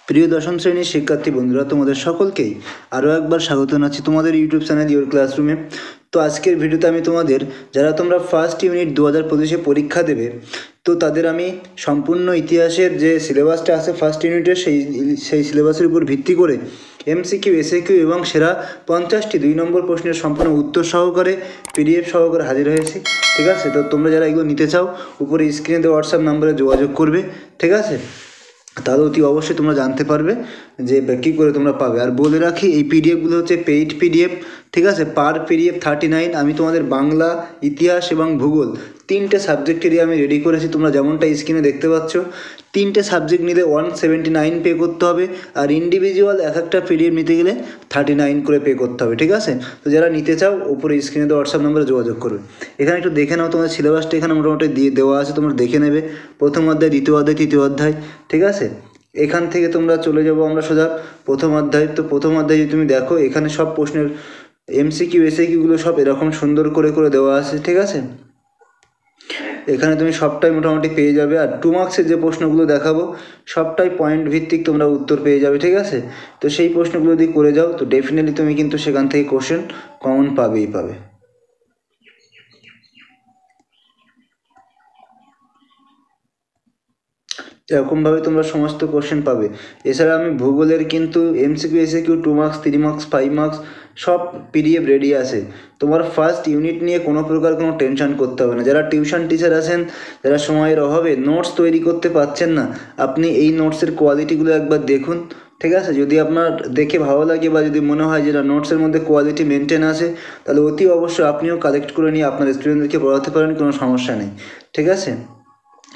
প্রিয় দশম শ্রেণীর শিক্ষার্থী বন্ধুরা, তোমাদের সকলকেই আরও একবার স্বাগত জানাচ্ছি তোমাদের ইউটিউব চ্যানেল ইওর ক্লাসরুমে। তো আজকের ভিডিওতে আমি তোমাদের, যারা তোমরা ফার্স্ট ইউনিট 2025-এ পরীক্ষা দেবে, তো তাদের আমি সম্পূর্ণ ইতিহাসের যে সিলেবাসটা আছে ফার্স্ট ইউনিটের, সেই সিলেবাসের উপর ভিত্তি করে এমসিকিউ, এসএকিউ এবং সেরা 50টি 2 নম্বর প্রশ্নের সম্পূর্ণ উত্তর সহকারে পিডিএফ সহকারে হাজির হয়েছি। ঠিক আছে, তো তোমরা যারা এগুলো নিতে চাও উপরে স্ক্রিনে দেওয়া হোয়াটসঅ্যাপ নাম্বারে যোগাযোগ করবে। ঠিক আছে, তাহলে অতি অবশ্যই তোমরা জানতে পারবে যে কী করে তোমরা পাবে। আর বলে রাখি, এই পিডিএফগুলো হচ্ছে পেইড পিডিএফ। ঠিক আছে, পার পিডিএফ 39। আমি তোমাদের বাংলা, ইতিহাস এবং ভূগোল 3টে সাবজেক্টেরই আমি রেডি করেছি। তোমরা যেমনটা স্ক্রিনে দেখতে পাচ্ছ, 3টে সাবজেক্ট নিতে 179 পে করতে হবে, আর ইন্ডিভিজুয়াল এক একটা পিডিএফ নিতে গেলে 39 করে পে করতে হবে। ঠিক আছে, তো যারা নিতে চাও উপরে স্ক্রিনে দেওয়া হোয়াটসঅ্যাপ নাম্বারে যোগাযোগ করবে। এখানে একটু দেখে নাও, তোমাদের সিলেবাসটা এখানে মোটামুটি দিয়ে দেওয়া আছে, তোমরা দেখে নেবে। প্রথম অধ্যায়, দ্বিতীয় অধ্যায়, তৃতীয় অধ্যায়। ঠিক আছে, এখান থেকে তোমরা চলে যাবো আমরা সোজা প্রথম অধ্যায়। তো প্রথম অধ্যায় যদি তুমি দেখো, এখানে সব প্রশ্নের এমসিকিউ, এসএকিউগুলো সব এরকম সুন্দর করে করে দেওয়া আছে। ঠিক আছে, এখানে তুমি সবটাই মোটামুটি পেয়ে যাবে। আর 2 মার্কসের যে প্রশ্নগুলো দেখাবো সবটাই পয়েন্ট ভিত্তিক তোমরা উত্তর পেয়ে যাবে। ঠিক আছে, তো সেই প্রশ্নগুলো যদি করে যাও তো ডেফিনেটলি তুমি কিন্তু সেখান থেকে কোশ্চেন কমন পাবেই পাবে। এরকমভাবে তোমরা সমস্ত কোশ্চেন পাবে। এছাড়া আমি ভূগোলের কিন্তু MCQ, SAQ 2 marks, 3 marks, 5 marks সব পিডিএফ রেডি আছে। তোমার ফার্স্ট ইউনিট নিয়ে কোনো প্রকার কোনো টেনশন করতে হবে না। যারা টিউশন টিচার আছেন, যারা সময়ের অভাবে নোটস তৈরি করতে পারছেন না, আপনি এই নোটসের কোয়ালিটিগুলো একবার দেখুন। ঠিক আছে, যদি আপনার দেখে ভালো লাগে বা যদি মনে হয় যে না নোটসের মধ্যে কোয়ালিটি মেনটেন আছে, তাহলে অতি অবশ্যই আপনিও কালেক্ট করে নিয়ে আপনার স্টুডেন্টদেরকে পড়াতে পারেন, কোনো সমস্যা নেই। ঠিক আছে,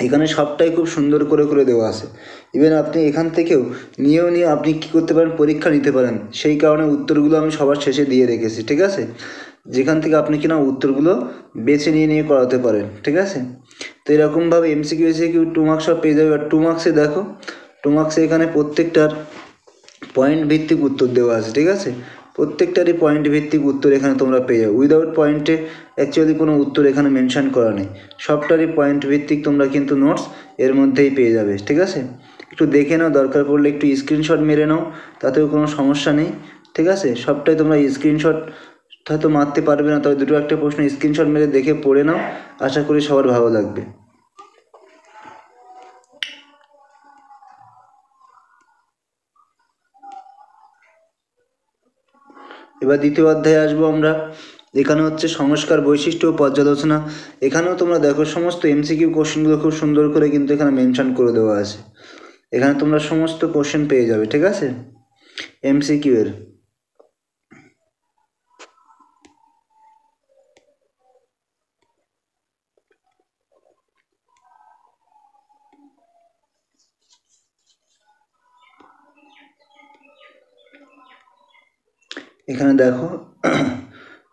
এখানে সবটাই খুব সুন্দর করে করে দেওয়া আছে। ইভেন আপনি এখান থেকেও নিয়েও নিয়ে আপনি কী করতে পারেন, পরীক্ষা নিতে পারেন। সেই কারণে উত্তরগুলো আমি সবার শেষে দিয়ে রেখেছি। ঠিক আছে, যেখান থেকে আপনি কিনা উত্তরগুলো বেছে নিয়ে নিয়ে করাতে পারেন। ঠিক আছে, তো এরকমভাবে এমসিকিউ, এসিকিউ 2 মার্কস সব পেয়ে যাবে। আর 2 মার্কসে দেখো, 2 মার্কসে এখানে প্রত্যেকটার পয়েন্ট ভিত্তিক উত্তর দেওয়া আছে। ঠিক আছে, প্রত্যেকটারই পয়েন্ট ভিত্তিক উত্তর এখানে তোমরা পেয়ে যাবে। উইদাউট পয়েন্টে অ্যাকচুয়ালি কোনো উত্তর এখানে মেনশন করা নেই, সবটারই পয়েন্ট ভিত্তিক তোমরা কিন্তু নোটস এর মধ্যেই পেয়ে যাবে। ঠিক আছে, একটু দেখে নাও, দরকার পড়লে একটু স্ক্রিনশট মেরে নাও, তাতেও কোনো সমস্যা নেই। ঠিক আছে, সবটাই তোমরা স্ক্রিনশট হয়তো মারতে পারবে না, তবে দুটো একটা প্রশ্ন স্ক্রিনশট মেরে দেখে পড়ে নাও, আশা করি সবার ভালো লাগবে। এবার দ্বিতীয় অধ্যায়ে আসবো আমরা। এখানে হচ্ছে সংস্কার, বৈশিষ্ট্য ও পর্যালোচনা। এখানেও তোমরা দেখো সমস্ত এমসিকিউ কোশ্চেনগুলো খুব সুন্দর করে কিন্তু এখানে মেনশন করে দেওয়া আছে। এখানে তোমরা সমস্ত কোশ্চেন পেয়ে যাবে। ঠিক আছে, এমসিকিউ এর। এখানে দেখো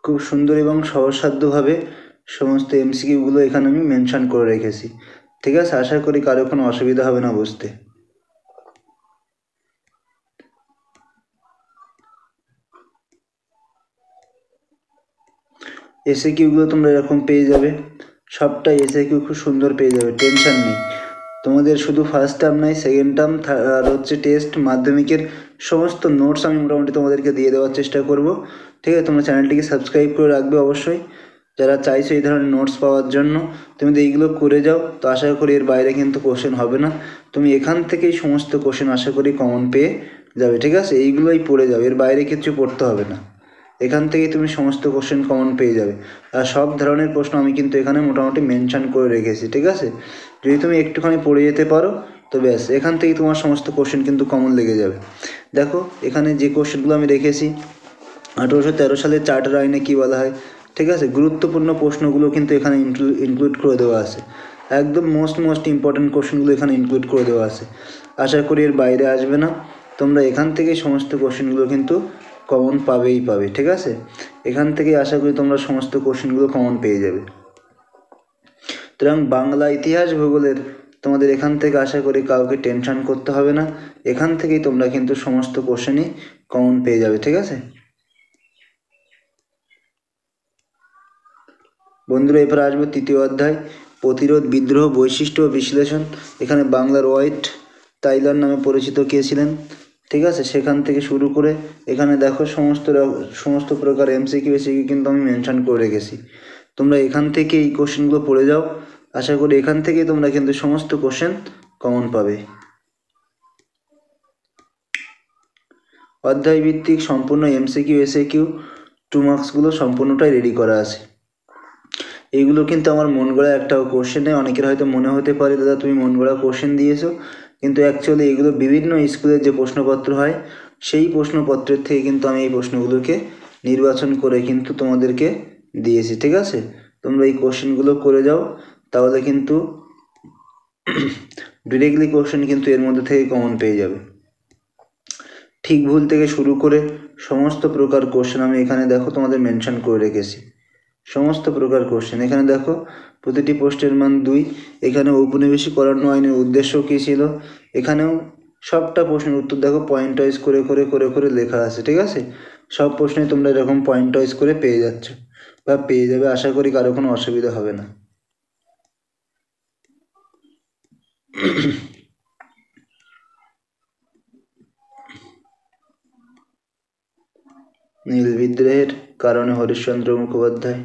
খুব সুন্দর এবং সহজসাধ্যভাবে সমস্ত এমসিকিউগুলো এখানে আমি মেনশন করে রেখেছি। ঠিক আছে, আশা করি কারো কোনো অসুবিধা হবে না বুঝতে। এসএকিউগুলো তোমরা এরকম পেয়ে যাবে, সবটাই এসএকিউ খুব সুন্দর পেয়ে যাবে, টেনশন নেই। তোমাদের শুধু ফার্স্ট টার্ম নয়, সেকেন্ড টার্ম আর হচ্ছে টেস্ট, মাধ্যমিকের সমস্ত নোটস আমি মোটামুটি তোমাদেরকে দিয়ে দেওয়ার চেষ্টা করব। ঠিক আছে, তোমরা চ্যানেলটিকে সাবস্ক্রাইব করে রাখবে অবশ্যই, যারা চাইছো এই ধরনের নোটস পাওয়ার জন্য। তুমি যদি এইগুলো করে যাও তো আশা করি এর বাইরে কিন্তু কোশ্চেন হবে না, তুমি এখান থেকেই সমস্ত কোশ্চেন আশা করি কমন পেয়ে যাবে। ঠিক আছে, এইগুলোই পড়ে যাবে, এর বাইরে কিছু পড়তে হবে না, এখান থেকেই তুমি সমস্ত কোশ্চেন কমন পেয়ে যাবে। আর সব ধরনের প্রশ্ন আমি কিন্তু এখানে মোটামুটি মেনশন করে রেখেছি। ঠিক আছে, যদি তুমি একটুখানি পড়ে যেতে পারো তো ব্যাস, এখান থেকেই তোমার সমস্ত কোশ্চেন কিন্তু কমন লেগে যাবে। দেখো এখানে যে কোশ্চেনগুলো আমি রেখেছি, 1813 সালের চার্টার আইনে কী বলা হয়। ঠিক আছে, গুরুত্বপূর্ণ প্রশ্নগুলো কিন্তু এখানে ইনক্লুড করে দেওয়া আছে, একদম মোস্ট ইম্পর্ট্যান্ট কোশ্চেনগুলো এখানে ইনক্লুড করে দেওয়া আছে। আশা করি এর বাইরে আসবে না, তোমরা এখান থেকে সমস্ত কোশ্চেনগুলো কিন্তু কমন পাবেই পাবে। ঠিক আছে, এখান থেকে আশা করি তোমরা সমস্ত কোশ্চেনগুলো কমন পেয়ে যাবে। সুতরাং বাংলা, ইতিহাস, ভূগোলের তোমাদের এখান থেকে আশা করি কাউকে টেনশন করতে হবে না, এখান থেকেই তোমরা কিন্তু সমস্ত কোশ্চেনই কমন পেয়ে যাবে। ঠিক আছে বন্ধুরা, এরপর আসবে তৃতীয় অধ্যায়, প্রতিরোধ, বিদ্রোহ, বৈশিষ্ট্য ও বিশ্লেষণ। এখানে বাংলার ওয়াইট, তাইলার নামে পরিচিত কে ছিলেন, ঠিক আছে। সেখান থেকে শুরু করে এখানে দেখো সমস্ত প্রকার এমসিকিউ এসিকিউ কিন্তু আমি মেনশন করে রেখেছি। তোমরা এখান থেকে এই কোশ্চেনগুলো পড়ে যাও, আশা করি এখান থেকেই তোমরা কিন্তু সমস্ত কোশ্চেন কমন পাবে। অধ্যায় ভিত্তিক সম্পূর্ণ এমসিকিউ এসিকিউ 2 মার্কসগুলো সম্পূর্ণটাই রেডি করা আছে। এইগুলো কিন্তু আমার মন গড়া একটাও কোশ্চেন নেই। অনেকের হয়তো মনে হতে পারে দাদা তুমি মন গড়া কোশ্চেন দিয়েছো, কিন্তু অ্যাকচুয়ালি এগুলো বিভিন্ন স্কুলের যে প্রশ্নপত্র হয় সেই প্রশ্নপত্রের থেকে কিন্তু আমি এই প্রশ্নগুলোকে নির্বাচন করে কিন্তু তোমাদেরকে দিয়েছি, ঠিক আছে। তোমরা এই কোশ্চেনগুলো করে যাও, তাহলে কিন্তু ডিরেক্টলি কোশ্চেন কিন্তু এর মধ্যে থেকে কমন পেয়ে যাবে। ঠিক ভুল থেকে শুরু করে সমস্ত প্রকার কোশ্চেন আমি এখানে দেখো তোমাদের মেনশন করে রেখেছি। সমস্ত প্রকার কোশ্চেন এখানে দেখো, প্রতিটি পোস্টের মান 2। এখানে ঔপনিবেশিক করানো আইনের উদ্দেশ্য কী ছিল, এখানেও সবটা প্রশ্নের উত্তর দেখো পয়েন্ট ওয়াইজ করে করে করে করে লেখা আছে, ঠিক আছে। সব প্রশ্নে তোমরা এরকম পয়েন্ট ওয়াইজ করে পেয়ে যাচ্ছ বা পেয়ে যাবে, আশা করি কারো কোনো অসুবিধা হবে না। নীল বিদ্রোহের কারণে হরিশ্চন্দ্র মুখোপাধ্যায়।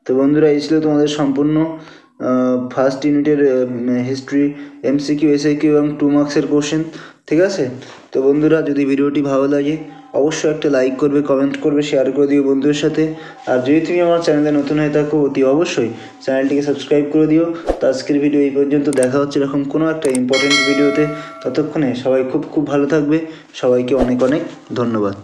তো বন্ধুরা এই ছিল তোমাদের সম্পূর্ণ ফার্স্ট ইউনিটের হিস্ট্রি এমসিকিউ এসএকিউ এবং 2 মার্কসের কোশ্চেন, ঠিক আছে। তো বন্ধুরা যদি ভিডিওটি ভালো লাগে অবশ্যই একটা লাইক করবে, কমেন্ট করবে, শেয়ার করে দিও বন্ধুদের সাথে। আর যদি তুমি আমার চ্যানেলে নতুন হয়ে থাকো অতি অবশ্যই চ্যানেলটিকে সাবস্ক্রাইব করে দিও। তো আজকের ভিডিও এই পর্যন্ত, দেখা হচ্ছে এরকম কোনো একটা ইম্পর্টেন্ট ভিডিওতে। ততক্ষণে সবাই খুব খুব ভালো থাকবে। সবাইকে অনেক অনেক ধন্যবাদ।